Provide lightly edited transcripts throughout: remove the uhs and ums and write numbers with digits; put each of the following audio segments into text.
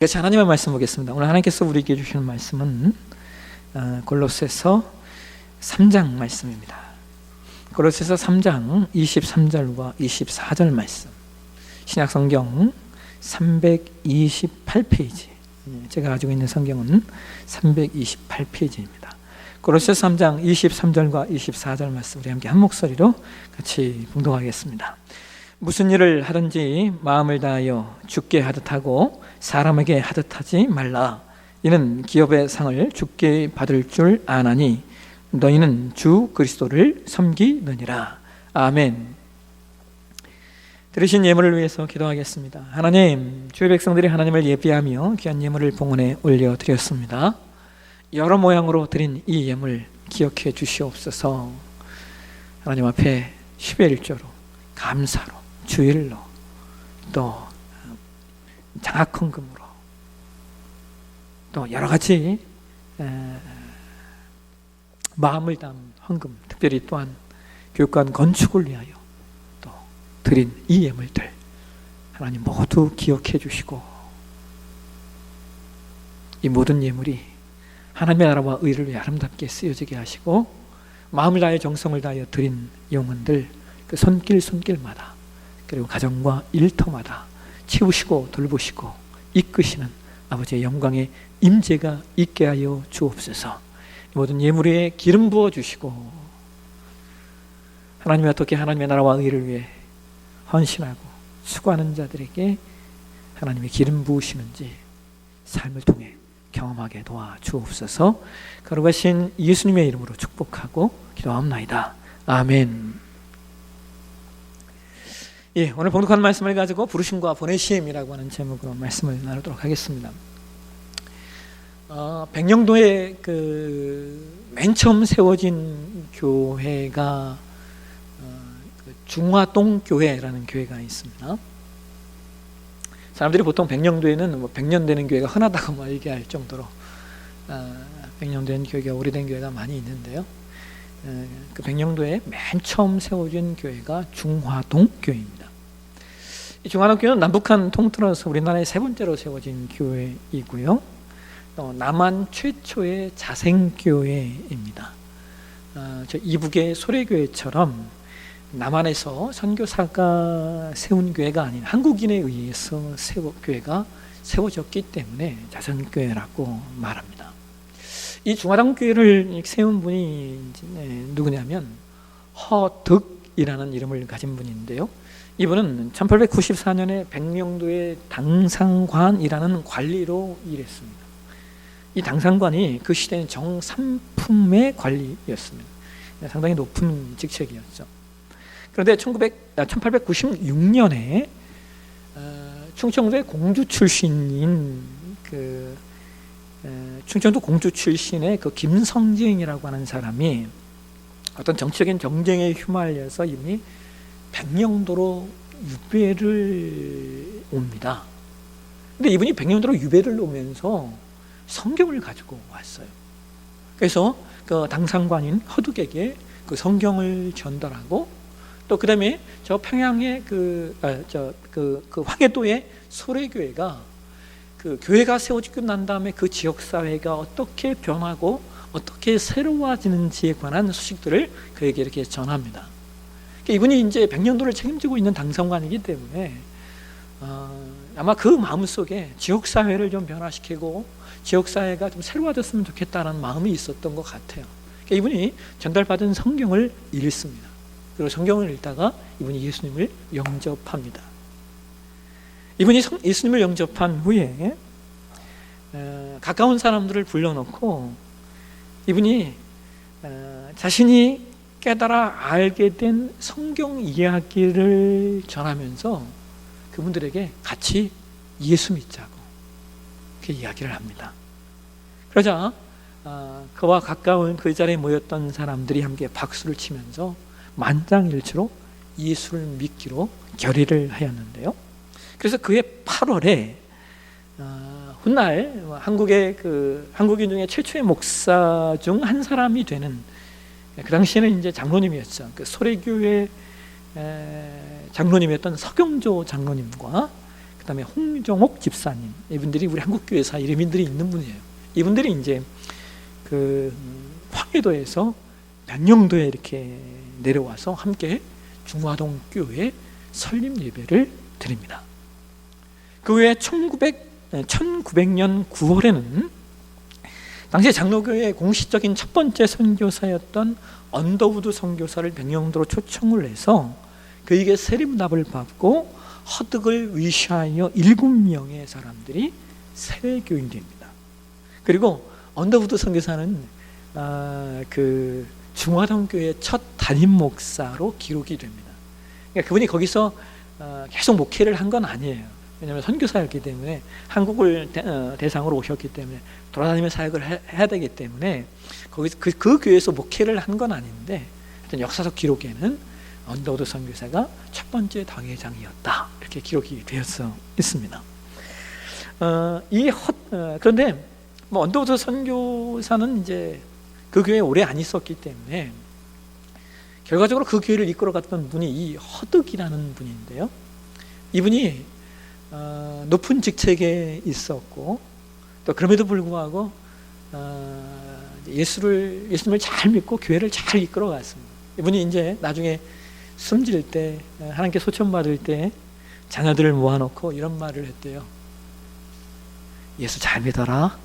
그래서 하나님의 말씀 보겠습니다. 오늘 하나님께서 우리에게 주시는 말씀은 골로새서 3장 말씀입니다. 골로새서 3장 23절과 24절 말씀, 신약성경 328페이지, 제가 가지고 있는 성경은 328페이지입니다. 골로새서 3장 23절과 24절 말씀 우리 함께 한 목소리로 같이 봉독하겠습니다. 무슨 일을 하든지 마음을 다하여 주께 하듯 하고 사람에게 하듯 하지 말라. 이는 기업의 상을 주께 받을 줄 아나니 너희는 주 그리스도를 섬기느니라. 아멘. 들으신 예물을 위해서 기도하겠습니다. 하나님, 주의 백성들이 하나님을 예비하며 귀한 예물을 봉헌에 올려드렸습니다. 여러 모양으로 드린 이 예물 기억해 주시옵소서. 하나님 앞에 10의 1조로 감사로 주일로 또 장학헌금으로 또 여러 가지 마음을 담은 헌금, 특별히 또한 교육관 건축을 위하여 또 드린 이 예물들 하나님 모두 기억해 주시고 이 모든 예물이 하나님의 나라와 의를 위해 아름답게 쓰여지게 하시고 마음을 다하여 정성을 다하여 드린 영혼들 그 손길마다 그리고 가정과 일터마다 치우시고 돌보시고 이끄시는 아버지의 영광의 임재가 있게 하여 주옵소서. 모든 예물에 기름 부어 주시고 하나님이 어떻게 하나님의 나라와 의를 위해 헌신하고 수고하는 자들에게 하나님의 기름 부으시는지 삶을 통해 경험하게 도와 주옵소서. 거룩하신 예수님의 이름으로 축복하고 기도합나이다. 아멘. 예, 오늘 봉독한 말씀을 가지고 부르심과 보내심이라고 하는 제목으로 말씀을 나누도록 하겠습니다. 백령도에 맨 처음 세워진 교회가 중화동 교회라는 교회가 있습니다. 사람들이 보통 백령도에는 100년 되는 교회가 흔하다고 얘기할 정도로 100년 된 교회가 오래된 교회가 많이 있는데요. 그 백령도에 맨 처음 세워진 교회가 중화동 교회입니다. 이 중화동 교회는 남북한 통틀어서 우리나라의 세 번째로 세워진 교회이고요. 또 남한 최초의 자생교회입니다. 저 이북의 소래교회처럼 남한에서 선교사가 세운 교회가 아닌 한국인에 의해서 교회가 세워졌기 때문에 자생교회라고 말합니다. 이 중화동 교회를 세운 분이 누구냐면 허득이라는 이름을 가진 분인데요. 이분은 1894년에 백령도의 당상관이라는 관리로 일했습니다. 이 당상관이 그 시대는 정삼품의 관리였습니다. 상당히 높은 직책이었죠. 그런데 1896년에 충청도의 공주 출신인 충청도 공주 출신의 김성징이라고 하는 사람이 어떤 정치적인 정쟁에 휘말려서 이분이 백령도로 유배를 옵니다. 근데 이분이 백령도로 유배를 오면서 성경을 가지고 왔어요. 그래서 그 당상관인 허둑에게 그 성경을 전달하고 또 그 다음에 저 평양의 황해도의 소래교회가 그 교회가 세워지고 난 다음에 그 지역 사회가 어떻게 변하고 어떻게 새로워지는지에 관한 소식들을 그에게 이렇게 전합니다. 그러니까 이분이 이제 백령도를 책임지고 있는 당상관이기 때문에 아마 그 마음 속에 지역 사회를 좀 변화시키고 지역 사회가 좀 새로워졌으면 좋겠다는 마음이 있었던 것 같아요. 그러니까 이분이 전달받은 성경을 읽습니다. 그리고 성경을 읽다가 이분이 예수님을 영접합니다. 이분이 예수님을 영접한 후에 가까운 사람들을 불러놓고 이분이 자신이 깨달아 알게 된 성경 이야기를 전하면서 그분들에게 같이 예수 믿자고 그 이야기를 합니다. 그러자 그와 가까운 그 자리에 모였던 사람들이 함께 박수를 치면서 만장일치로 예수를 믿기로 결의를 하였는데요. 그래서 그해 8월에 훗날 한국인 중에 최초의 목사 중 한 사람이 되는 그 당시에는 이제 장로님이었죠. 그 소래교회 장로님이었던 서경조 장로님과 그 다음에 홍정옥 집사님, 이분들이 우리 한국교회사 이름인들이 있는 분이에요. 이분들이 이제 그 황해도에서 명령도에 이렇게 내려와서 함께 중화동 교회 설립 예배를 드립니다. 그 후에 1900년 9월에는 당시 장로교회의 공식적인 첫 번째 선교사였던 언더우드 선교사를 명령도로 초청을 해서 그에게 세례문답을 받고 허득을 위시하여 7명의 사람들이 세례교인됩니다. 그리고 언더우드 선교사는 그 중화동 교회의 첫 담임 목사로 기록이 됩니다. 그러니까 그분이 거기서 계속 목회를 한 건 아니에요. 왜냐하면 선교사였기 때문에 한국을 대상으로 오셨기 때문에 돌아다니며 사역을 해야 되기 때문에 거기서 그 교회에서 목회를 한 건 아닌데 하여튼 역사적 기록에는 언더우드 선교사가 첫 번째 당회장이었다 이렇게 기록이 되어서 있습니다. 그런데 뭐 언더우드 선교사는 이제 그 교회에 오래 안 있었기 때문에 결과적으로 그 교회를 이끌어갔던 분이 이 허득이라는 분인데요. 이분이 높은 직책에 있었고 또 그럼에도 불구하고 예수님을 잘 믿고 교회를 잘 이끌어갔습니다. 이분이 이제 나중에 숨질 때 하나님께 소천받을 때 자녀들을 모아놓고 이런 말을 했대요. 예수 잘 믿어라.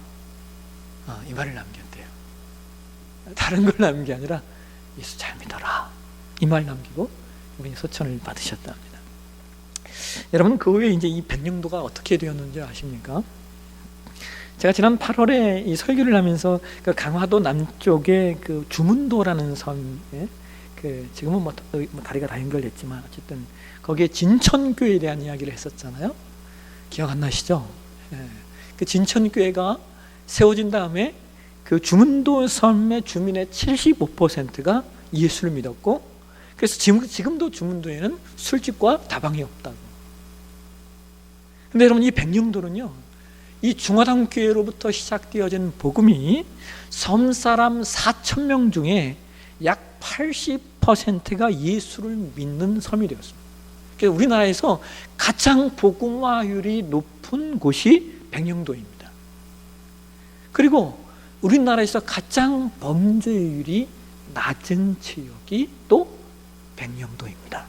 이 말을 남겼대요. 다른 걸 남긴 게 아니라 예수 잘 믿어라. 이 말 남기고 이분이 소천을 받으셨다 합니다. 여러분 그 후에 이제 이 백령도가 어떻게 되었는지 아십니까? 제가 지난 8월에 이 설교를 하면서 그 강화도 남쪽에 그 주문도라는 섬에 그 지금은 뭐 다리가 다 연결됐지만 어쨌든 거기에 진천교회에 대한 이야기를 했었잖아요. 기억 안 나시죠? 그 진천교회가 세워진 다음에 그 주문도 섬의 주민의 75%가 예수를 믿었고 그래서 지금도 주문도에는 술집과 다방이 없다고. 근데 여러분 이 백령도는요, 이 중화당 교회로부터 시작되어진 복음이 섬사람 4,000명 중에 약 80%가 예수를 믿는 섬이 되었습니다. 그래서 우리나라에서 가장 복음화율이 높은 곳이 백령도입니다. 그리고 우리나라에서 가장 범죄율이 낮은 지역이 또 백령도입니다.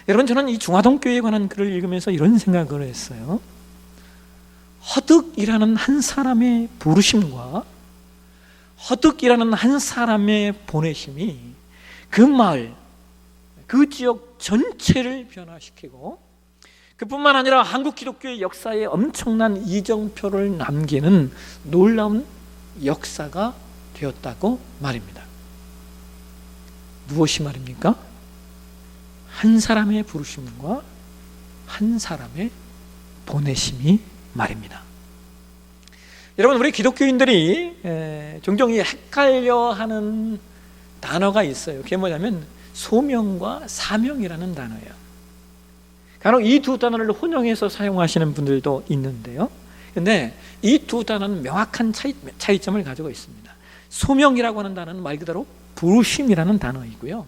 여러분 저는 이 중화동 교회에 관한 글을 읽으면서 이런 생각을 했어요. 허득이라는 한 사람의 부르심과 허득이라는 한 사람의 보내심이 그 마을, 그 지역 전체를 변화시키고 그뿐만 아니라 한국 기독교의 역사에 엄청난 이정표를 남기는 놀라운 역사가 되었다고 말입니다. 무엇이 말입니까? 한 사람의 부르심과 한 사람의 보내심이 말입니다. 여러분 우리 기독교인들이 종종 헷갈려하는 단어가 있어요. 그게 뭐냐면 소명과 사명이라는 단어예요. 간혹 이 두 단어를 혼용해서 사용하시는 분들도 있는데요. 그런데 이 두 단어는 명확한 차이점을 가지고 있습니다. 소명이라고 하는 단어는 말 그대로 부르심이라는 단어이고요.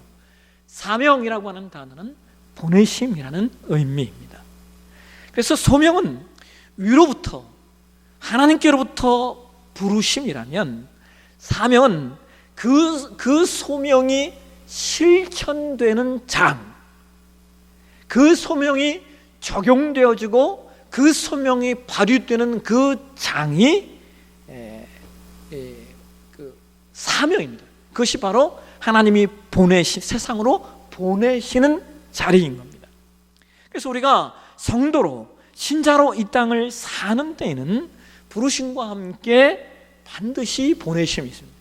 사명이라고 하는 단어는 보내심이라는 의미입니다. 그래서 소명은 위로부터 하나님께로부터 부르심이라면 사명은 그 소명이 실천되는 장, 그 소명이 적용되어지고 그 소명이 발휘되는 그 장이 그 사명입니다. 그것이 바로 하나님이 세상으로 보내시는 자리인 겁니다. 그래서 우리가 성도로 신자로 이 땅을 사는 때에는 부르심과 함께 반드시 보내심이 있습니다.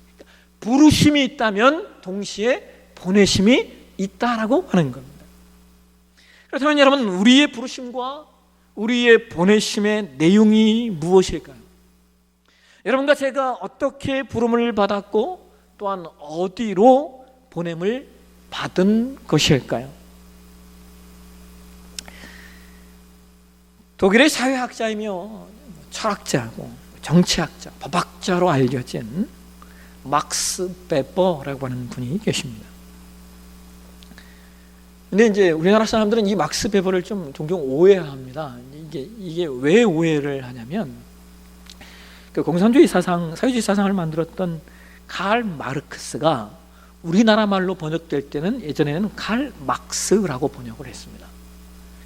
부르심이 있다면 동시에 보내심이 있다라고 하는 겁니다. 그렇다면 여러분 우리의 부르심과 우리의 보내심의 내용이 무엇일까요? 여러분과 제가 어떻게 부름을 받았고 또한 어디로 보냄을 받은 것일까요? 독일의 사회학자이며 철학자고 정치학자, 법학자로 알려진 막스 베버라고 하는 분이 계십니다. 근데 이제 우리나라 사람들은 이 막스 베버를 좀 종종 오해합니다. 이게 왜 오해를 하냐면, 그 공산주의 사상, 사회주의 사상을 만들었던 칼 마르크스가 우리나라 말로 번역될 때는 예전에는 칼 막스라고 번역을 했습니다.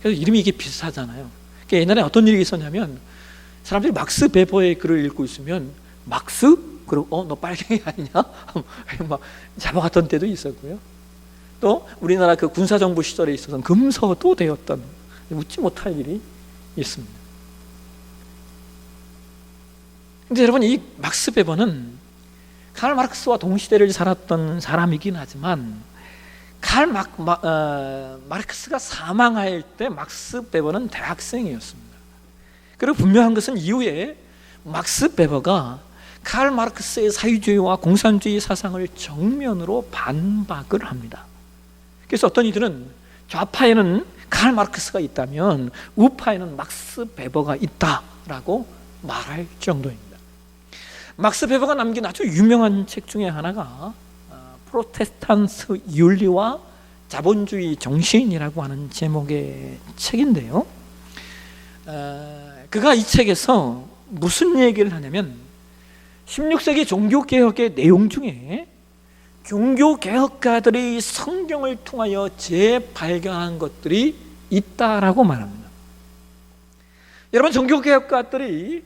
그래서 이름이 이게 비슷하잖아요. 그러니까 옛날에 어떤 일이 있었냐면, 사람들이 막스 베버의 글을 읽고 있으면 막스? 그리고 너 빨갱이 아니냐? 막 잡아갔던 때도 있었고요. 또 우리나라 그 군사정부 시절에 있어서는 금서도 되었던 묻지 못할 일이 있습니다. 근데 여러분, 이 막스 베버는 칼 마르크스와 동시대를 살았던 사람이긴 하지만, 마르크스가 사망할 때 막스 베버는 대학생이었습니다. 그리고 분명한 것은 이후에 막스 베버가 칼 마르크스의 사회주의와 공산주의 사상을 정면으로 반박을 합니다. 그래서 어떤 이들은 좌파에는 칼 마르크스가 있다면 우파에는 막스 베버가 있다라고 말할 정도입니다. 막스 베버가 남긴 아주 유명한 책 중에 하나가 프로테스탄트 윤리와 자본주의 정신이라고 하는 제목의 책인데요, 그가 이 책에서 무슨 얘기를 하냐면, 16세기 종교개혁의 내용 중에 종교개혁가들이 성경을 통하여 재발견한 것들이 있다라고 말합니다. 여러분, 종교개혁가들이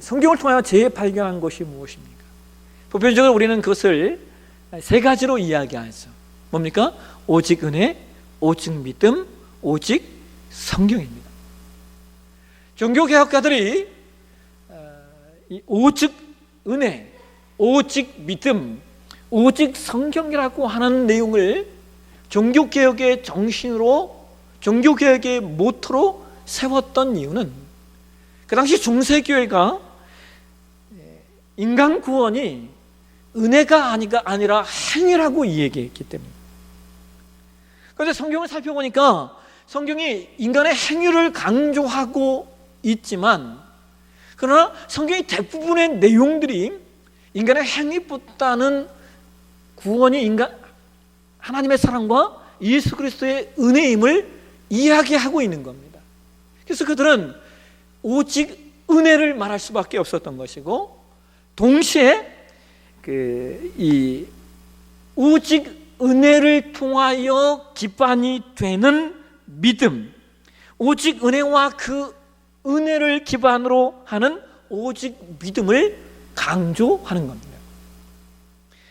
성경을 통하여 재발견한 것이 무엇입니까? 보편적으로 우리는 그것을 세 가지로 이야기하죠. 뭡니까? 오직 은혜, 오직 믿음, 오직 성경입니다. 종교개혁가들이 오직 은혜, 오직 믿음, 오직 성경이라고 하는 내용을 종교개혁의 정신으로, 종교개혁의 모토로 세웠던 이유는, 그 당시 중세교회가 인간 구원이 은혜가 아니라 행위라고 이야기했기 때문입니다. 그런데 성경을 살펴보니까 성경이 인간의 행위를 강조하고 있지만, 그러나 성경의 대부분의 내용들이 인간의 행위보다는 구원이 하나님의 사랑과 예수 그리스도의 은혜임을 이야기하고 있는 겁니다. 그래서 그들은 오직 은혜를 말할 수밖에 없었던 것이고, 동시에 이 오직 은혜를 통하여 기반이 되는 믿음, 오직 은혜와 그 은혜를 기반으로 하는 오직 믿음을 강조하는 겁니다.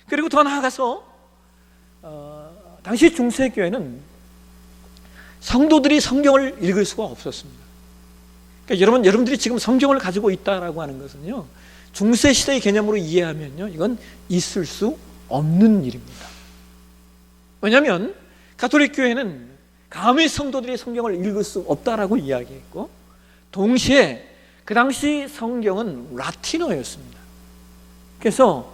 그리고 더 나아가서 당시 중세교회는 성도들이 성경을 읽을 수가 없었습니다. 그러니까 여러분들이 지금 성경을 가지고 있다라고 하는 것은요, 중세 시대의 개념으로 이해하면요, 이건 있을 수 없는 일입니다. 왜냐하면 가톨릭 교회는 감히 성도들이 성경을 읽을 수 없다라고 이야기했고, 동시에 그 당시 성경은 라틴어였습니다. 그래서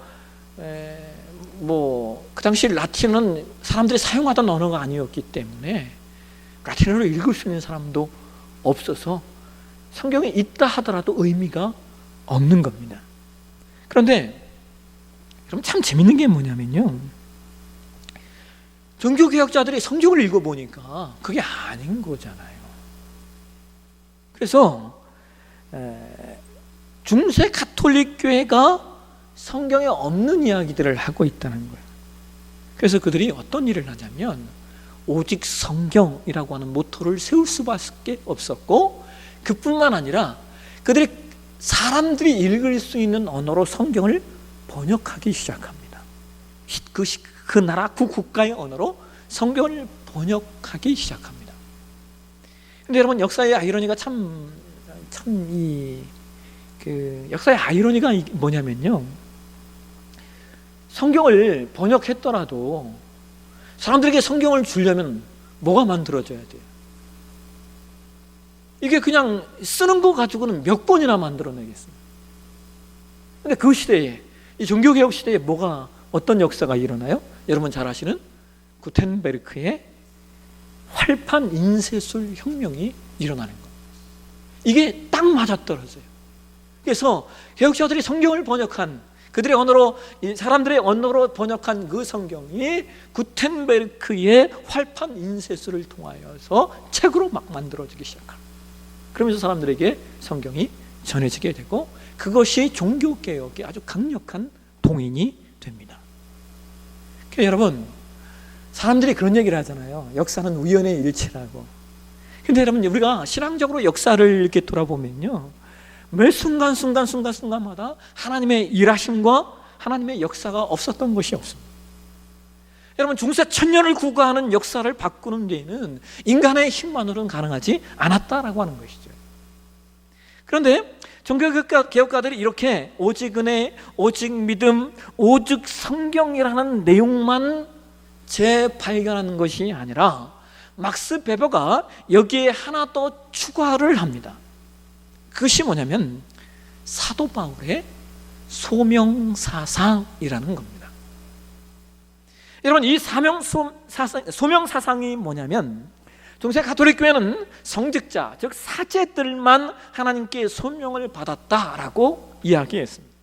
그 당시 라틴어는 사람들이 사용하던 언어가 아니었기 때문에 라틴어를 읽을 수 있는 사람도 없어서 성경이 있다 하더라도 의미가 없는 겁니다. 그런데 그럼 참 재밌는 게 뭐냐면요, 종교개혁자들이 성경을 읽어보니까 그게 아닌 거잖아요. 그래서 중세 가톨릭 교회가 성경에 없는 이야기들을 하고 있다는 거예요. 그래서 그들이 어떤 일을 하냐면, 오직 성경이라고 하는 모토를 세울 수밖에 없었고, 그뿐만 아니라 그들이 사람들이 읽을 수 있는 언어로 성경을 번역하기 시작합니다. 그 나라 그 국가의 언어로 성경을 번역하기 시작합니다. 근데 여러분, 역사의 아이러니가 역사의 아이러니가 뭐냐면요, 성경을 번역했더라도 사람들에게 성경을 주려면 뭐가 만들어져야 돼요? 이게 그냥 쓰는 거 가지고는 몇 번이나 만들어내겠습니까? 근데 그 시대에, 이 종교개혁 시대에 어떤 역사가 일어나요? 여러분 잘 아시는 구텐베르크의 활판 인쇄술 혁명이 일어나는 거예요. 이게 딱 맞아떨어져요. 그래서 개혁자들이 성경을 번역한 그들의 언어로, 사람들의 언어로 번역한 그 성경이 구텐베르크의 활판 인쇄술을 통하여서 책으로 막 만들어지기 시작합니다. 그러면서 사람들에게 성경이 전해지게 되고 그것이 종교개혁의 아주 강력한 동인이 됩니다. 그러니까 여러분, 사람들이 그런 얘기를 하잖아요. 역사는 우연의 일치라고. 근데 여러분, 우리가 신앙적으로 역사를 이렇게 돌아보면요, 매 순간마다 하나님의 일하심과 하나님의 역사가 없었던 것이 없습니다. 여러분, 중세 천년을 구가하는 역사를 바꾸는 데에는 인간의 힘만으로는 가능하지 않았다라고 하는 것이죠. 그런데 종교개혁가들이 이렇게 오직 은혜, 오직 믿음, 오직 성경이라는 내용만 재발견하는 것이 아니라 막스 베버가 여기에 하나 더 추가를 합니다. 그것이 뭐냐면 사도 바울의 소명사상이라는 겁니다. 여러분, 이 소명사상이 뭐냐면 중세 가톨릭 교회는 성직자, 즉 사제들만 하나님께 소명을 받았다라고 이야기했습니다.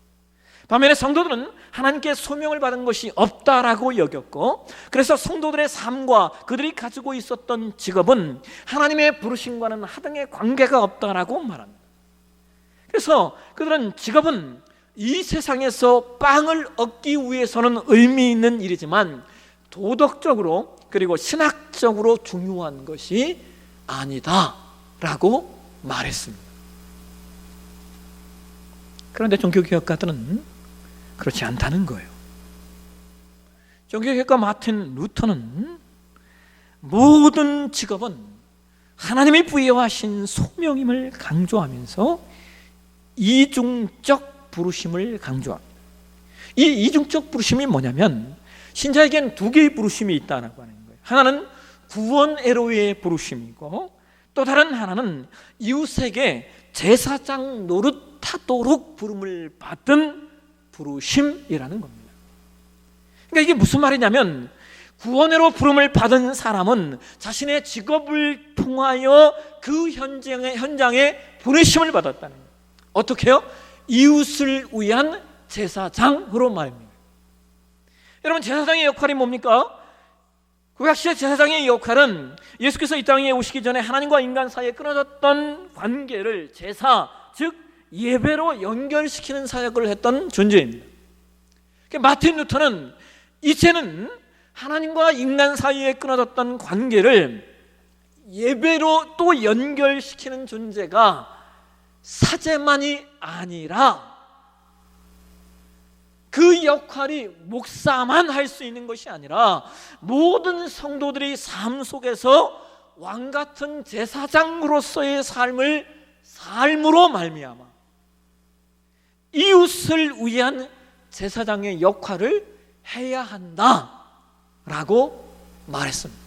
반면에 성도들은 하나님께 소명을 받은 것이 없다라고 여겼고, 그래서 성도들의 삶과 그들이 가지고 있었던 직업은 하나님의 부르심과는 하등의 관계가 없다라고 말합니다. 그래서 그들은 직업은 이 세상에서 빵을 얻기 위해서는 의미 있는 일이지만 도덕적으로 그리고 신학적으로 중요한 것이 아니다라고 말했습니다. 그런데 종교개혁가들은 그렇지 않다는 거예요. 종교개혁가 마틴 루터는 모든 직업은 하나님이 부여하신 소명임을 강조하면서 이중적 부르심을 강조합니다. 이 이중적 부르심이 뭐냐면 신자에게는 두 개의 부르심이 있다고 하는 거예요. 하나는 구원애로의 부르심이고 또 다른 하나는 이웃에게 제사장 노릇하도록 부름을 받은 부르심이라는 겁니다. 그러니까 이게 무슨 말이냐면 구원애로 부름을 받은 사람은 자신의 직업을 통하여 그 현장에 부르심을 받았다는 거예요. 어떻게요? 이웃을 위한 제사장으로 말입니다. 여러분, 제사장의 역할이 뭡니까? 구약시대 제사장의 역할은 예수께서 이 땅에 오시기 전에 하나님과 인간 사이에 끊어졌던 관계를 제사, 즉 예배로 연결시키는 사역을 했던 존재입니다. 마틴 루터는 이제는 하나님과 인간 사이에 끊어졌던 관계를 예배로 또 연결시키는 존재가 사제만이 아니라 그 역할이 목사만 할 수 있는 것이 아니라 모든 성도들이 삶 속에서 왕같은 제사장으로서의 삶으로 말미암아 이웃을 위한 제사장의 역할을 해야 한다라고 말했습니다.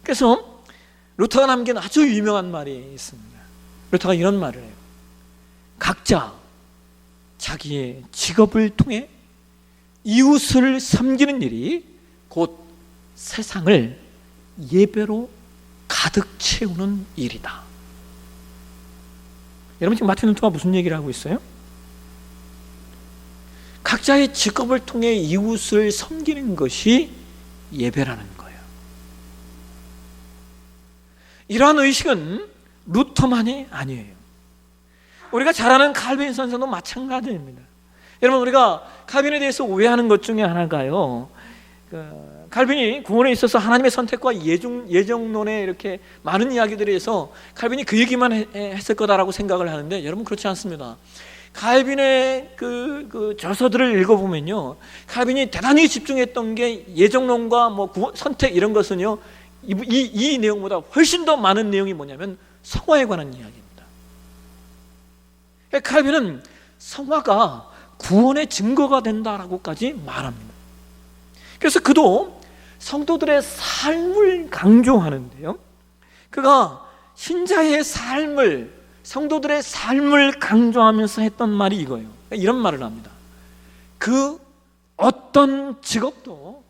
그래서 루터가 남긴 아주 유명한 말이 있습니다. 루터가 이런 말을 해요. 각자 자기의 직업을 통해 이웃을 섬기는 일이 곧 세상을 예배로 가득 채우는 일이다. 여러분, 지금 마틴 루터가 무슨 얘기를 하고 있어요? 각자의 직업을 통해 이웃을 섬기는 것이 예배라는 거예요. 이러한 의식은 루터만이 아니에요. 우리가 잘 아는 칼빈 선생도 마찬가지입니다. 여러분, 우리가 칼빈에 대해서 오해하는 것 중에 하나가요, 칼빈이 구원에 있어서 하나님의 선택과 예정론에 이렇게 많은 이야기들에 의해서 칼빈이 그 얘기만 했을 거다라고 생각을 하는데, 여러분 그렇지 않습니다. 칼빈의 그 저서들을 읽어보면요, 칼빈이 대단히 집중했던 게 예정론과 선택 이런 것은요, 이 내용보다 훨씬 더 많은 내용이 뭐냐면 성화에 관한 이야기입니다. 칼빈은 성화가 구원의 증거가 된다라고까지 말합니다. 그래서 그도 성도들의 삶을 강조하는데요, 그가 신자의 삶을, 성도들의 삶을 강조하면서 했던 말이 이거예요. 이런 말을 합니다. 그 어떤 직업도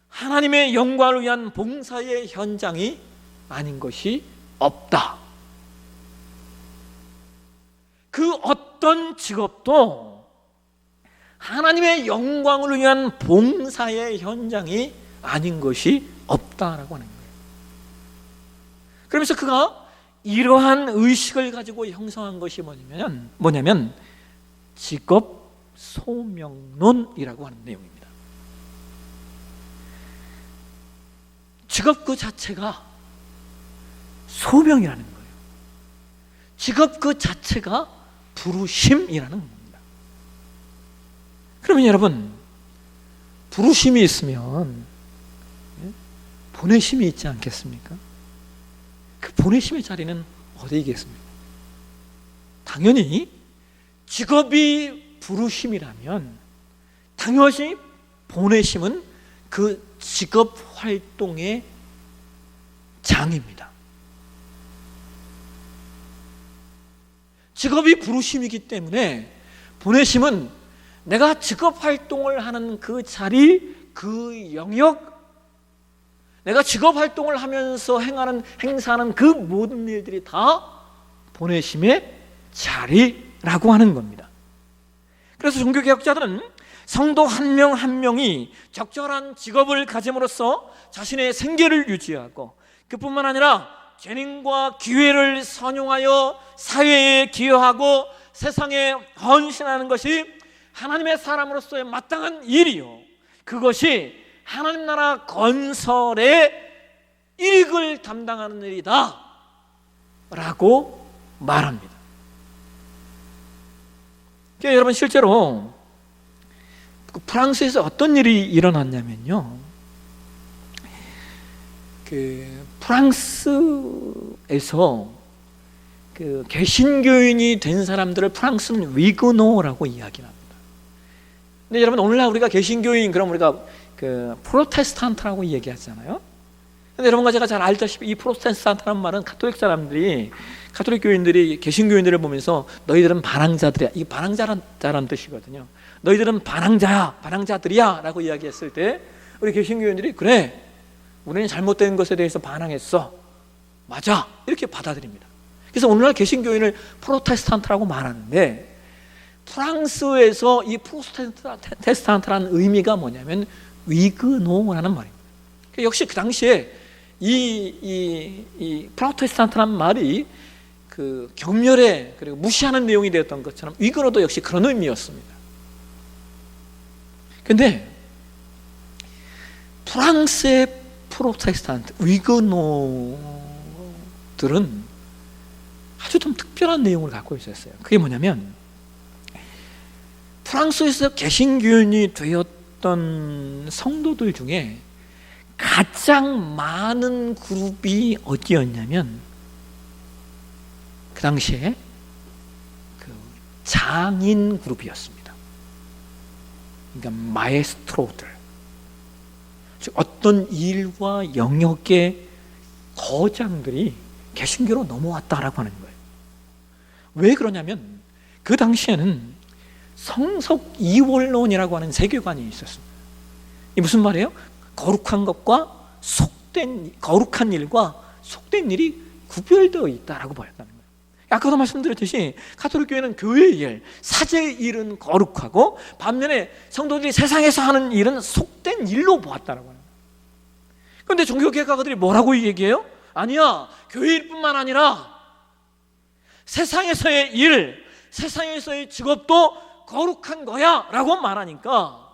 하나님의 영광을 위한 봉사의 현장이 아닌 것이 없다. 그 어떤 직업도 하나님의 영광을 위한 봉사의 현장이 아닌 것이 없다라고 하는 거예요. 그러면서 그가 이러한 의식을 가지고 형성한 것이 뭐냐면 직업 소명론이라고 하는 내용입니다. 직업 그 자체가 소명이라는 거예요. 직업 그 자체가 부르심이라는 겁니다. 그러면 여러분, 부르심이 있으면 보내심이 있지 않겠습니까? 그 보내심의 자리는 어디에 있겠습니까? 당연히 직업이 부르심이라면 당연히 보내심은 그 직업 활동의 장입니다. 직업이 부르심이기 때문에 보내심은 내가 직업 활동을 하는 그 자리, 그 영역, 내가 직업 활동을 하면서 행사하는 그 모든 일들이 다 보내심의 자리라고 하는 겁니다. 그래서 종교개혁자들은 성도 한 명 한 명이 적절한 직업을 가짐으로써 자신의 생계를 유지하고, 그뿐만 아니라 재능과 기회를 선용하여 사회에 기여하고 세상에 헌신하는 것이 하나님의 사람으로서의 마땅한 일이요, 그것이 하나님 나라 건설의 일익을 담당하는 일이다 라고 말합니다. 그러니까 여러분, 실제로 프랑스에서 어떤 일이 일어났냐면요, 프랑스에서 개신교인이 된 사람들을 프랑스는 위그노라고 이야기합니다. 근데 여러분, 오늘날 우리가 개신교인, 그럼 우리가 프로테스탄트라고 얘기하잖아요. 근데 여러분과 제가 잘 알다시피 이 프로테스탄트라는 말은 가톨릭 교인들이 개신교인들을 보면서 너희들은 반항자들이야, 이게 반항자라는 뜻이거든요. 너희들은 반항자들이야 라고 이야기했을 때 우리 개신교인들이 그래, 우리는 잘못된 것에 대해서 반항했어, 맞아, 이렇게 받아들입니다. 그래서 오늘날 개신교인을 프로테스탄트라고 말하는데, 프랑스에서 이 프로테스탄트라는 의미가 뭐냐면 위그노라는 말입니다. 역시 그 당시에 이 프로테스탄트라는 말이 경멸해 그리고 무시하는 내용이 되었던 것처럼 위그노도 역시 그런 의미였습니다. 근데 프랑스의 프로테스탄트 위그노들은 아주 좀 특별한 내용을 갖고 있었어요. 그게 뭐냐면, 프랑스에서 개신교인이 되었던 성도들 중에 가장 많은 그룹이 어디였냐면, 그 당시에 장인 그룹이었습니다. 그러니까 마에스트로들, 즉 어떤 일과 영역의 거장들이 개신교로 넘어왔다라고 하는 거예요. 왜 그러냐면, 그 당시에는 성속 이원론이라고 하는 세계관이 있었습니다. 이 무슨 말이에요? 거룩한 것과 거룩한 일과 속된 일이 구별되어 있다라고 보였다는 거예요. 아까도 말씀드렸듯이 가톨릭 교회는 교회의 일, 사제의 일은 거룩하고, 반면에 성도들이 세상에서 하는 일은 속된 일로 보았다라고 하는 거예요. 그런데 종교개혁가들이 뭐라고 얘기해요? 아니야, 교회 일뿐만 아니라 세상에서의 일, 세상에서의 직업도 거룩한 거야 라고 말하니까,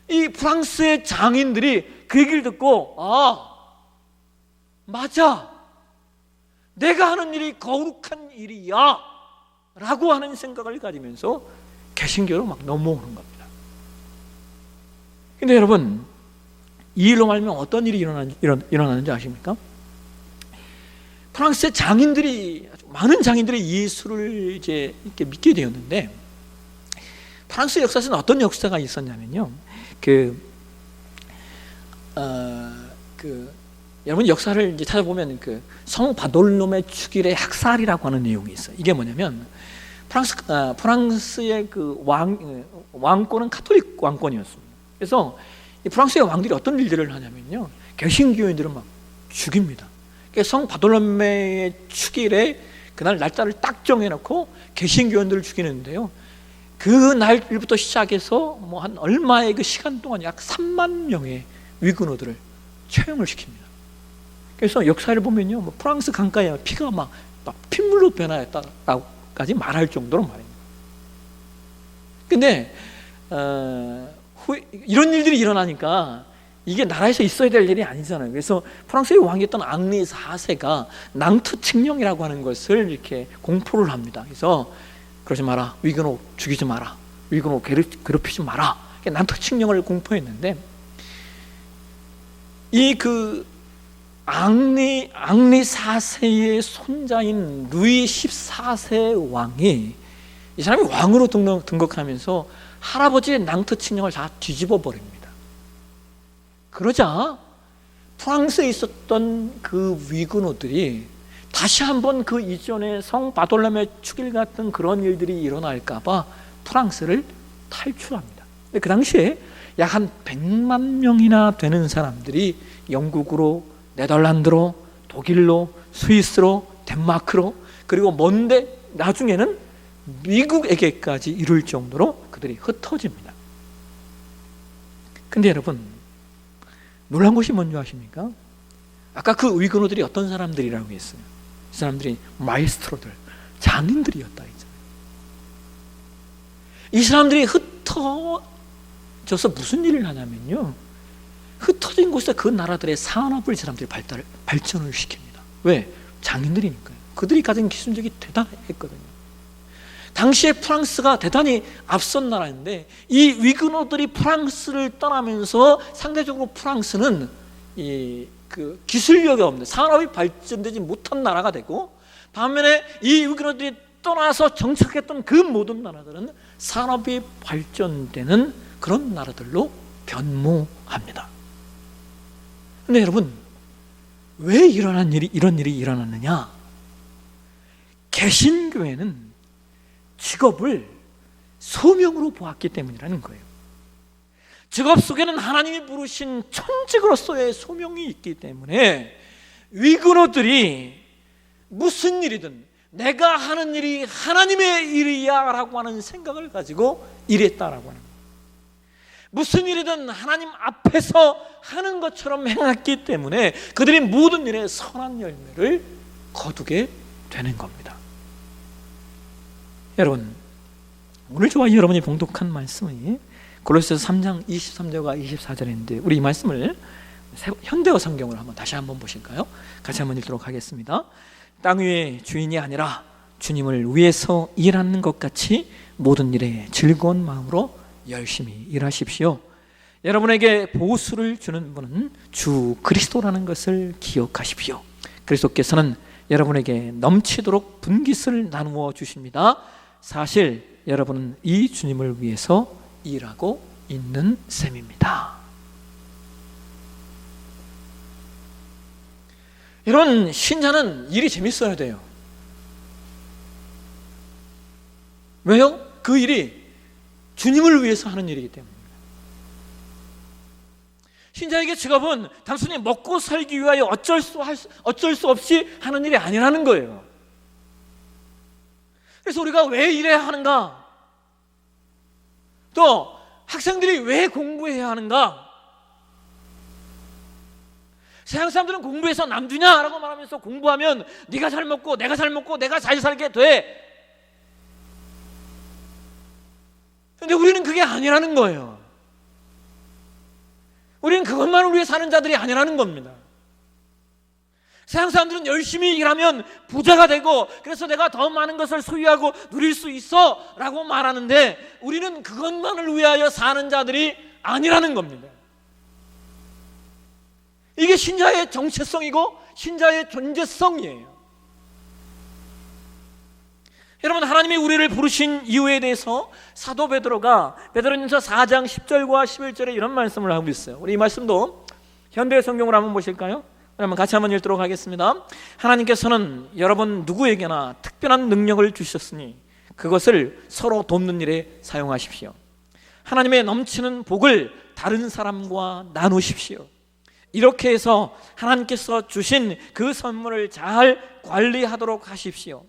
이 프랑스의 장인들이 그 얘기를 듣고, 맞아, 내가 하는 일이 거룩한 일이야 라고 하는 생각을 가지면서 개신교로 막 넘어오는 겁니다. 근데 여러분, 이 일로 말하면 어떤 일이 일어나는지 아십니까? 프랑스의 많은 장인들이 예수를 이제 이렇게 믿게 되었는데, 프랑스 역사에서는 어떤 역사가 있었냐면요, 여러분 역사를 이제 찾아보면 성 바돌롬의 축일의 학살이라고 하는 내용이 있어요. 이게 뭐냐면, 프랑스의 왕권은 카톨릭 왕권이었습니다. 그래서 이 프랑스의 왕들이 어떤 일들을 하냐면요, 개신교인들을 막 죽입니다. 성 바돌롬의 축일에 그날 날짜를 딱 정해놓고 개신교인들을 죽이는데요, 그 날부터 시작해서 뭐 한 얼마의 그 시간 동안 약 3만 명의 위근호들을 처형을 시킵니다. 그래서 역사를 보면요, 뭐 프랑스 강가에 피가 막 핏물로 변화했다라고까지 말할 정도로 말입니다. 근데 이런 일들이 일어나니까 이게 나라에서 있어야 될 일이 아니잖아요. 그래서 프랑스의 왕이었던 앙리 4세가 낭트 칙령이라고 하는 것을 이렇게 공포를 합니다. 그래서 그러지 마라, 위근호 죽이지 마라, 위근호 괴롭히지 마라, 낭트 칙령을 공포했는데, 이 그 앙리 4세의 손자인 루이 14세 왕이, 이 사람이 왕으로 등극하면서 할아버지의 낭트 칙령을 다 뒤집어 버립니다. 그러자 프랑스에 있었던 그 위근호들이 다시 한번 그 이전에 성 바돌레메 축일 같은 그런 일들이 일어날까봐 프랑스를 탈출합니다. 그 당시에 약 한 100만 명이나 되는 사람들이 영국으로, 네덜란드로, 독일로, 스위스로, 덴마크로, 그리고 먼데 나중에는 미국에게까지 이룰 정도로 그들이 흩어집니다. 근데 여러분, 놀란 것이 뭔지 아십니까? 아까 그 위근호들이 어떤 사람들이라고 했어요? 이 사람들이 마에스트로들, 장인들이었다 했잖아요. 이 사람들이 흩어져서 무슨 일을 하냐면요, 흩어진 곳에서 그 나라들의 산업을 이 사람들이 발전을 시킵니다. 왜? 장인들이니까요. 그들이 가진 기술력이 대단했거든요. 당시에 프랑스가 대단히 앞선 나라인데, 이 위근호들이 프랑스를 떠나면서 상대적으로 프랑스는 그 기술력이 없는, 산업이 발전되지 못한 나라가 되고, 반면에 이 위근호들이 떠나서 정착했던 그 모든 나라들은 산업이 발전되는 그런 나라들로 변모합니다. 근데 여러분, 왜 이런 일이 일어났느냐? 개신교회는 직업을 소명으로 보았기 때문이라는 거예요. 직업 속에는 하나님이 부르신 천직으로서의 소명이 있기 때문에 위근호들이 무슨 일이든 내가 하는 일이 하나님의 일이야 라고 하는 생각을 가지고 일했다라고 하는 거예요. 무슨 일이든 하나님 앞에서 하는 것처럼 행했기 때문에 그들이 모든 일에 선한 열매를 거두게 되는 겁니다. 여러분, 오늘 저와 여러분이 봉독한 말씀이 골로새서 3장 23절과 24절인데, 우리 이 말씀을 현대어 성경으로 다시 한번 보실까요? 같이 한번 읽도록 하겠습니다. 땅 위의 주인이 아니라 주님을 위해서 일하는 것 같이 모든 일에 즐거운 마음으로 열심히 일하십시오. 여러분에게 보수를 주는 분은 주 그리스도라는 것을 기억하십시오. 그리스도께서는 여러분에게 넘치도록 분깃을 나누어 주십니다. 사실 여러분은 이 주님을 위해서 일하고 있는 셈입니다. 이런 신자는 일이 재밌어야 돼요. 왜요? 그 일이 주님을 위해서 하는 일이기 때문입니다. 신자에게 직업은 단순히 먹고 살기 위하여 어쩔 수 없이 하는 일이 아니라는 거예요. 그래서 우리가 왜 일해야 하는가? 또 학생들이 왜 공부해야 하는가? 세상 사람들은 공부해서 남주냐라고 말하면서 공부하면 네가 잘 먹고 내가 잘 먹고 내가 잘 살게 돼. 근데 우리는 그게 아니라는 거예요. 우리는 그것만을 위해 사는 자들이 아니라는 겁니다. 세상 사람들은 열심히 일하면 부자가 되고 그래서 내가 더 많은 것을 소유하고 누릴 수 있어 라고 말하는데, 우리는 그것만을 위하여 사는 자들이 아니라는 겁니다. 이게 신자의 정체성이고 신자의 존재성이에요. 여러분, 하나님이 우리를 부르신 이유에 대해서 사도 베드로가 베드로전서 4장 10절과 11절에 이런 말씀을 하고 있어요. 우리 이 말씀도 현대 성경으로 한번 보실까요? 그러면 같이 한번 읽도록 하겠습니다. 하나님께서는 여러분 누구에게나 특별한 능력을 주셨으니 그것을 서로 돕는 일에 사용하십시오. 하나님의 넘치는 복을 다른 사람과 나누십시오. 이렇게 해서 하나님께서 주신 그 선물을 잘 관리하도록 하십시오.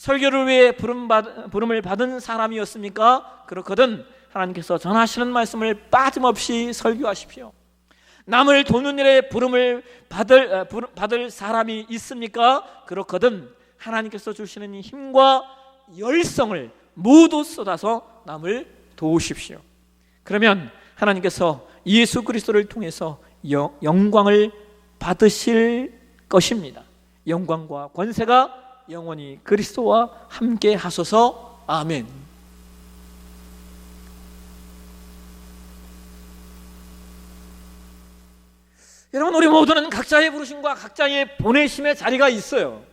설교를 위해 부름을 받은 사람이었습니까? 그렇거든 하나님께서 전하시는 말씀을 빠짐없이 설교하십시오. 남을 돕는 일에 부름을 받을 사람이 있습니까? 그렇거든 하나님께서 주시는 힘과 열성을 모두 쏟아서 남을 도우십시오. 그러면 하나님께서 예수 그리스도를 통해서 영광을 받으실 것입니다. 영광과 권세가 영원히 그리스도와 함께 하소서. 아멘. 여러분, 우리 모두는 각자의 부르심과 각자의 보내심의 자리가 있어요.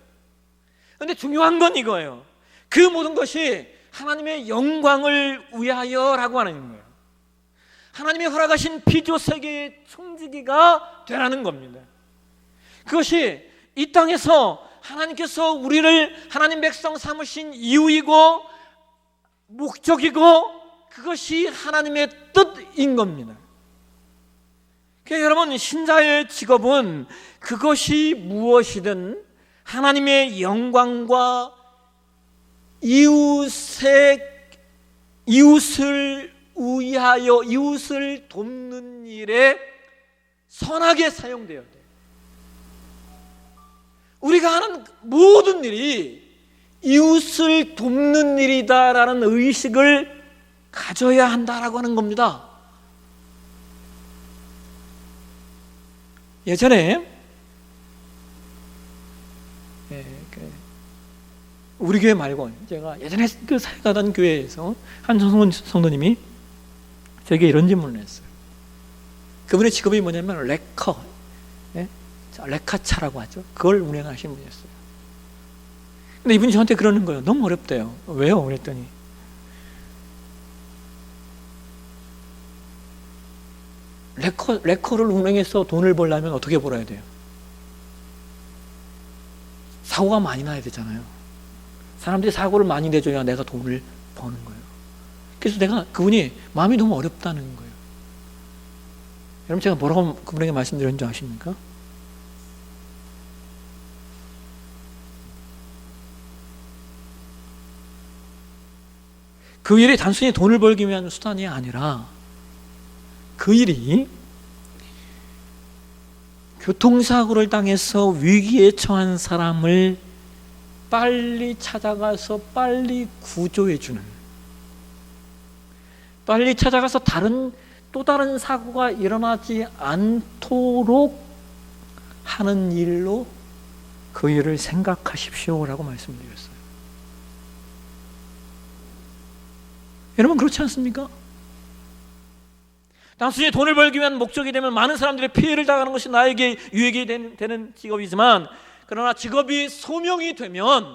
그런데 중요한 건 이거예요. 그 모든 것이 하나님의 영광을 위하여라고 하는 거예요. 하나님이 허락하신 피조 세계의 총지기가 되라는 겁니다. 그것이 이 땅에서 하나님께서 우리를 하나님 백성 삼으신 이유이고 목적이고 그것이 하나님의 뜻인 겁니다. 그러니까 여러분, 신자의 직업은 그것이 무엇이든 하나님의 영광과 이웃을 위하여 이웃을 돕는 일에 선하게 사용되어야 돼요. 우리가 하는 모든 일이 이웃을 돕는 일이다라는 의식을 가져야 한다라고 하는 겁니다. 예전에 우리 교회 말고 제가 예전에 그 살가던 교회에서 한 성도님이 저에게 이런 질문을 했어요. 그분의 직업이 뭐냐면 레카차라고 하죠. 그걸 운행하시는 분이었어요. 근데 이분이 저한테 그러는 거예요. 너무 어렵대요. 왜요? 그랬더니 레커를 운행해서 돈을 벌려면 어떻게 벌어야 돼요? 사고가 많이 나야 되잖아요. 사람들이 사고를 많이 내줘야 내가 돈을 버는 거예요. 그래서 그분이 마음이 너무 어렵다는 거예요. 여러분, 제가 뭐라고 그분에게 말씀드렸는지 아십니까? 그 일이 단순히 돈을 벌기 위한 수단이 아니라 그 일이 교통사고를 당해서 위기에 처한 사람을 빨리 찾아가서 빨리 구조해주는, 빨리 찾아가서 또 다른 사고가 일어나지 않도록 하는 일로 그 일을 생각하십시오라고 말씀드렸어요. 여러분, 그렇지 않습니까? 단순히 돈을 벌기 위한 목적이 되면 많은 사람들이 피해를 당하는 것이 나에게 유익이 되는 직업이지만, 그러나 직업이 소명이 되면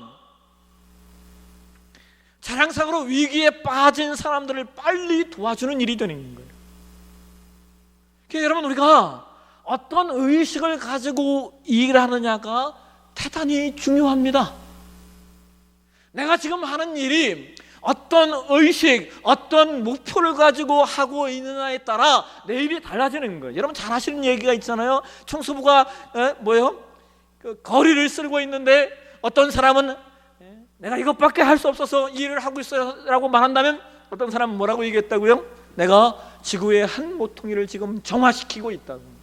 차량사고로 위기에 빠진 사람들을 빨리 도와주는 일이 되는 거예요. 그러니까 여러분, 우리가 어떤 의식을 가지고 일하느냐가 대단히 중요합니다. 내가 지금 하는 일이 어떤 의식, 어떤 목표를 가지고 하고 있느냐에 따라 내 일이 달라지는 거예요. 여러분, 잘 아시는 얘기가 있잖아요. 청소부가 그 거리를 쓸고 있는데 어떤 사람은 내가 이것밖에 할 수 없어서 이 일을 하고 있어요 라고 말한다면, 어떤 사람은 뭐라고 얘기했다고요? 내가 지구의 한 모퉁이를 지금 정화시키고 있다고.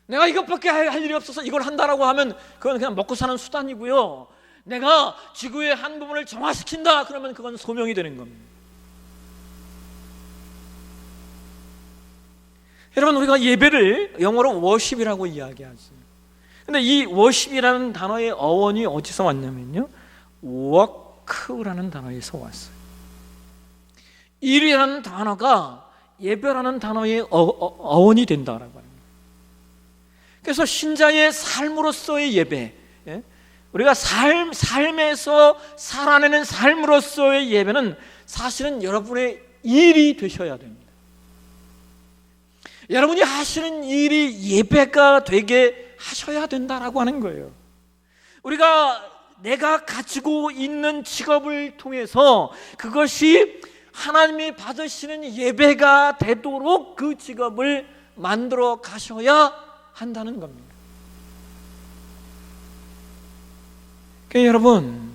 내가 이것밖에 할 일이 없어서 이걸 한다라고 하면 그건 그냥 먹고 사는 수단이고요. 내가 지구의 한 부분을 정화시킨다 그러면 그건 소명이 되는 겁니다. 여러분, 우리가 예배를 영어로 워십이라고 이야기하죠. 근데 이 워십이라는 단어의 어원이 어디서 왔냐면요, 워크라는 단어에서 왔어요. 일이라는 단어가 예배라는 단어의 어원이 된다라고 합니다. 그래서 신자의 삶으로서의 예배, 우리가 삶에서 살아내는 삶으로서의 예배는 사실은 여러분의 일이 되셔야 됩니다. 여러분이 하시는 일이 예배가 되게 하셔야 된다라고 하는 거예요. 내가 가지고 있는 직업을 통해서 그것이 하나님이 받으시는 예배가 되도록 그 직업을 만들어 가셔야 한다는 겁니다. 그러니까 여러분,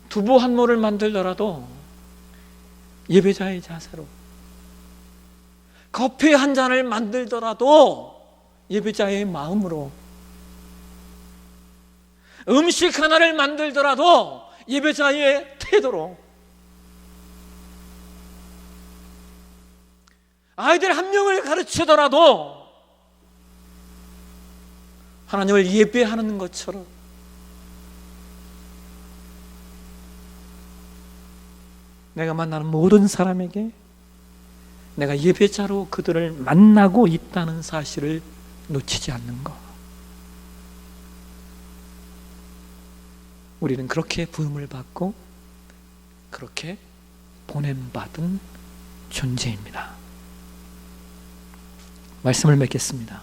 두부 한 모를 만들더라도 예배자의 자세로, 커피 한 잔을 만들더라도 예배자의 마음으로, 음식 하나를 만들더라도 예배자의 태도로, 아이들 한 명을 가르치더라도 하나님을 예배하는 것처럼 내가 만나는 모든 사람에게 내가 예배자로 그들을 만나고 있다는 사실을 놓치지 않는 것. 우리는 그렇게 부름을 받고 그렇게 보냄받은 존재입니다. 말씀을 맺겠습니다.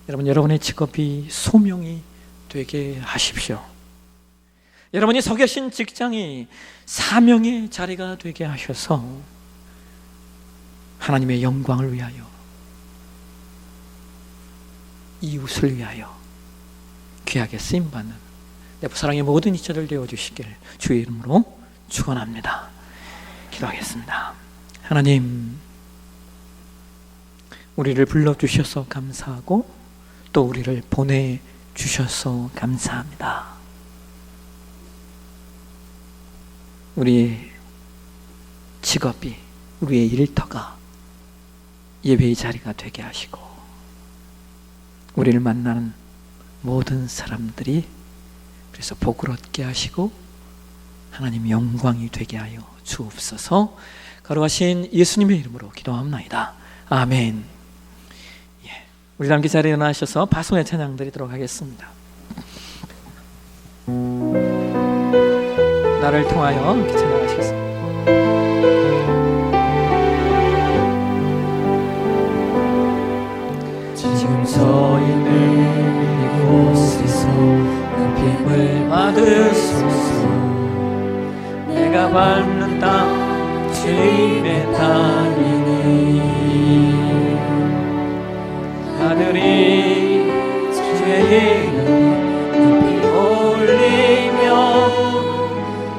여러분, 여러분의 직업이 소명이 되게 하십시오. 여러분이 서 계신 직장이 사명의 자리가 되게 하셔서 하나님의 영광을 위하여, 이웃을 위하여 귀하게 쓰임받는 내 부사랑의 모든 이처들 되어주시길 주의 이름으로 축원합니다. 기도하겠습니다. 하나님, 우리를 불러주셔서 감사하고 또 우리를 보내주셔서 감사합니다. 우리의 직업이, 우리의 일터가 예배의 자리가 되게 하시고 우리를 만나는 모든 사람들이 그래서 복을 얻게 하시고 하나님 영광이 되게 하여 주옵소서. 거룩하신 예수님의 이름으로 기도합나이다. 아멘. 우리 함께 자리에 일어나셔서 파송의 찬양 드리도록 하겠습니다. 나를 통하여 이렇게 찬양하시겠습니다. 지금 서 있는 이곳에서 높임을 받으소서. 내가 밟는 땅 주님의 땅이니 하늘이 주의 이름 높이 올리며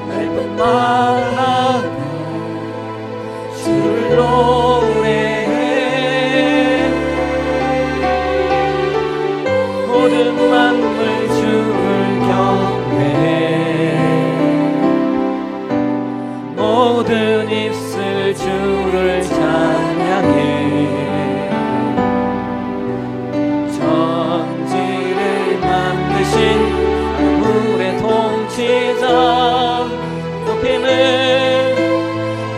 넓은 마음 주를 노래해. 모든 만물 주를 경배해. 모든 입술 주를 찬양해. 물의 통치자 높임을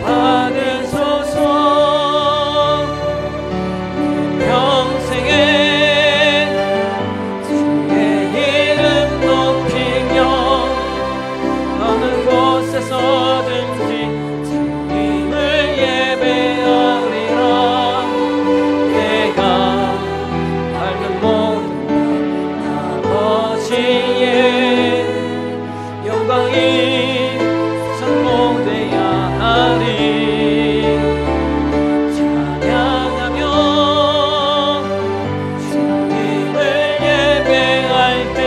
받으소서. 평생에 주의 이름 높이며 어느 곳에서든지 주님을 예배하리라. 내가 밟는 모든 영광이 선포되어야 하리. 찬양하며 주님을 예배할 때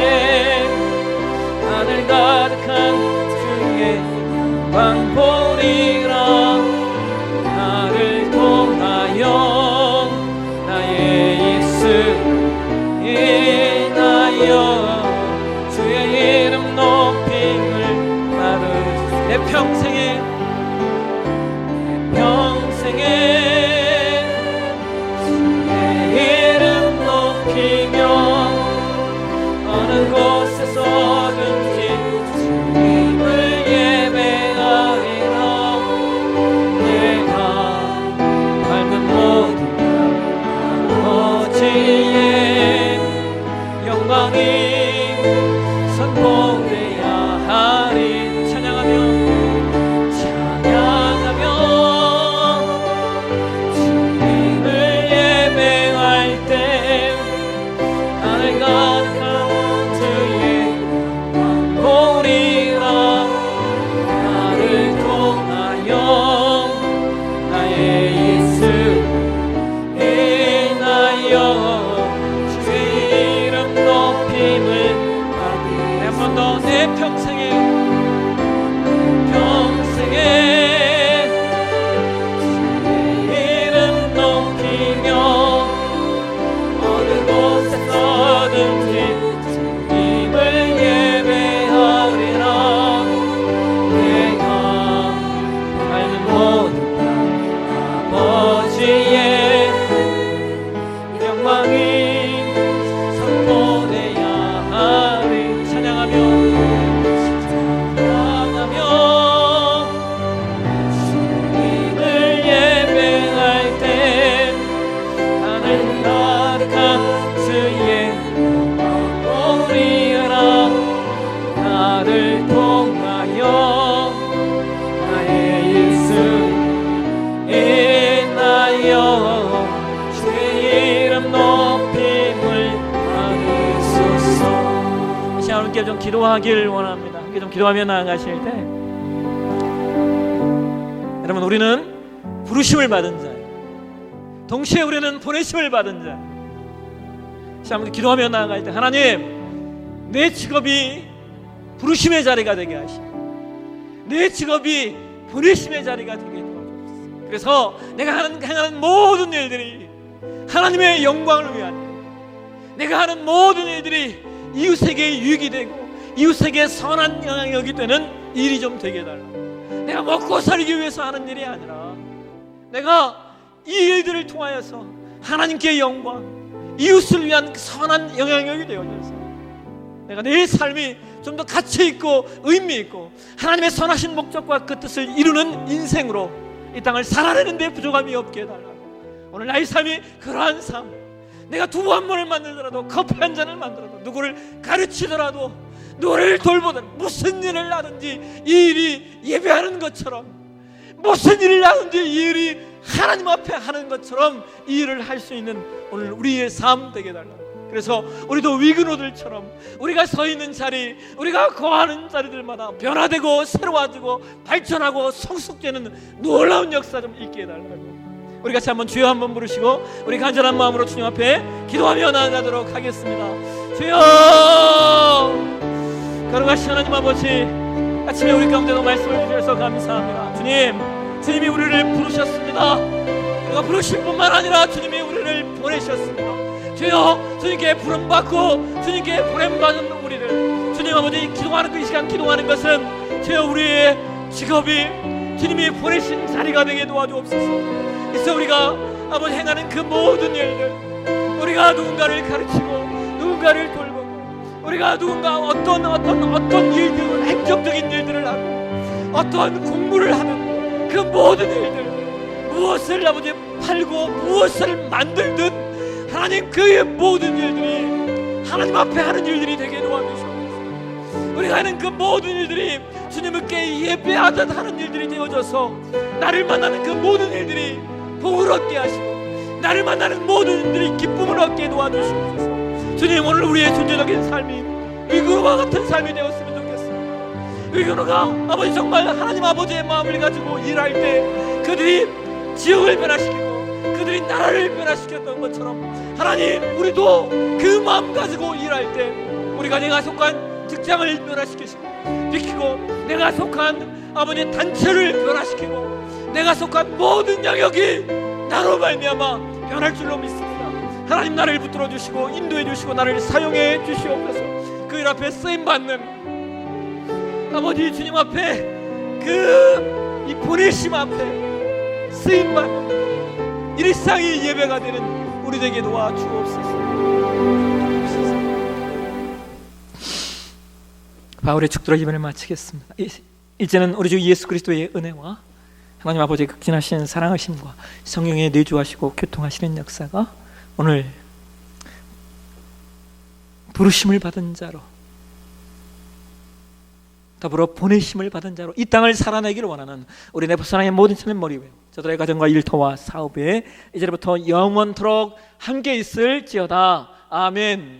하늘 가득한 주의 영광 보리라. 나를 통하여 나의 입술을 인하여 주의 이름 높임을 받으소서. 내 평생에 주의 이름 높이며 어느 곳에서든지 주님을 예배하리라. 내가 밟는 모든 아버지의 영광이 선포되어야 하리. 찬양하며 주님을 예배할 때 하늘 가득한 주의 영광 보리라. 나를 통하여 나의 입술 인하여 주의 이름 높임을 함께 좀 기도하길 원합니다. 함께 좀 기도하며 나아가실 때, 여러분, 우리는 부르심을 받은 자예요. 동시에 우리는 보내심을 받은 자예요. 한번 기도하며 나아갈 때, 하나님, 내 직업이 부르심의 자리가 되게 하시고 내 직업이 보내심의 자리가 되게 도와주옵소서. 그래서 내가 행하는 모든 일들이 하나님의 영광을 위한 일, 내가 하는 모든 일들이 이웃에게 유익이 되고 이웃에게 선한 영향력이 되는 일이 좀 되게 해달라. 내가 먹고 살기 위해서 하는 일이 아니라 내가 이 일들을 통하여서 하나님께 영광, 이웃을 위한 선한 영향력이 되어져서 내가 내 삶이 좀 더 가치 있고 의미 있고 하나님의 선하신 목적과 그 뜻을 이루는 인생으로 이 땅을 살아내는 데 부족함이 없게 해달라고. 오늘 나의 삶이 그러한 삶, 내가 두부 한 번을 만들더라도 커피 한 잔을 만들어도 누구를 가르치더라도 노래를 돌보든 무슨 일을 하든지 이 일이 예배하는 것처럼, 무슨 일을 하든지 이 일이 하나님 앞에 하는 것처럼 이 일을 할 수 있는 오늘 우리의 삶 되게 해달라고. 그래서 우리도 위근호들처럼 우리가 서 있는 자리, 우리가 거하는 자리들마다 변화되고 새로워지고 발전하고 성숙되는 놀라운 역사 좀 있게 해달라고. 우리 같이 한번 주여 한번 부르시고 우리 간절한 마음으로 주님 앞에 기도하며 나아가도록 하겠습니다. 주여, 거룩하신 하나님 아버지, 아침에 우리 가운데도 말씀을 주셔서 감사합니다. 주님이 우리를 부르셨습니다. 우리가 부르실 뿐만 아니라 주님이 우리를 보내셨습니다. 주여, 주님께 부름받고 주님께 보냄받은 우리를, 주님 아버지, 기도하는 그 시간 기도하는 것은 주여 우리의 직업이 주님이 보내신 자리가 되게 도와주옵소서. 그래서 우리가 아버지 행하는 그 모든 일들, 우리가 누군가를 가르치고 누군가를 돌보고 우리가 누군가 어떤 일들, 행정적인 일들을 하고 어떤 공부를 하는 그 모든 일들, 무엇을 아버지 팔고 무엇을 만들든 하나님, 그의 모든 일들이 하나님 앞에 하는 일들이 되게 도와주시옵소서. 우리가 하는 그 모든 일들이 주님께 예배하듯 하는 일들이 되어져서 나를 만나는 그 모든 일들이 복을 얻게 하시고 나를 만나는 모든 일들이 기쁨을 얻게 도와주시옵소서. 주님, 오늘 우리의 존재적인 삶이 위근호와 같은 삶이 되었으면 좋겠습니다. 위근호가 아버지 정말 하나님 아버지의 마음을 가지고 일할 때 그들이 지역을 변화시키고 그들이 나라를 변화시켰던 것처럼 하나님, 우리도 그 마음 가지고 일할 때 우리가 내가 속한 직장을 변화시키시고 비키고 내가 속한 아버지 단체를 변화시키고 내가 속한 모든 영역이 나로 말미암아 변할 줄로 믿습니다. 하나님, 나를 붙들어 주시고 인도해 주시고 나를 사용해 주시옵소서. 그 일 앞에 쓰임받는 아버지 주님 앞에 그 이 보내심 앞에 쓰임받는 일상이 예배가 되는 우리 되게 도와주옵소서. 바울의 축도로 예배를 마치겠습니다. 이제는 우리 주 예수 그리스도의 은혜와 하나님 아버지의 극진하신 사랑하심과 성령의 내주하시고 교통하시는 역사가 오늘 부르심을 받은 자로 더불어 보내심을 받은 자로 이 땅을 살아내기를 원하는 우리 내부사랑의 모든 천의 머리 위에 저들의 가정과 일터와 사업에 이제부터 영원토록 함께 있을지어다. 아멘.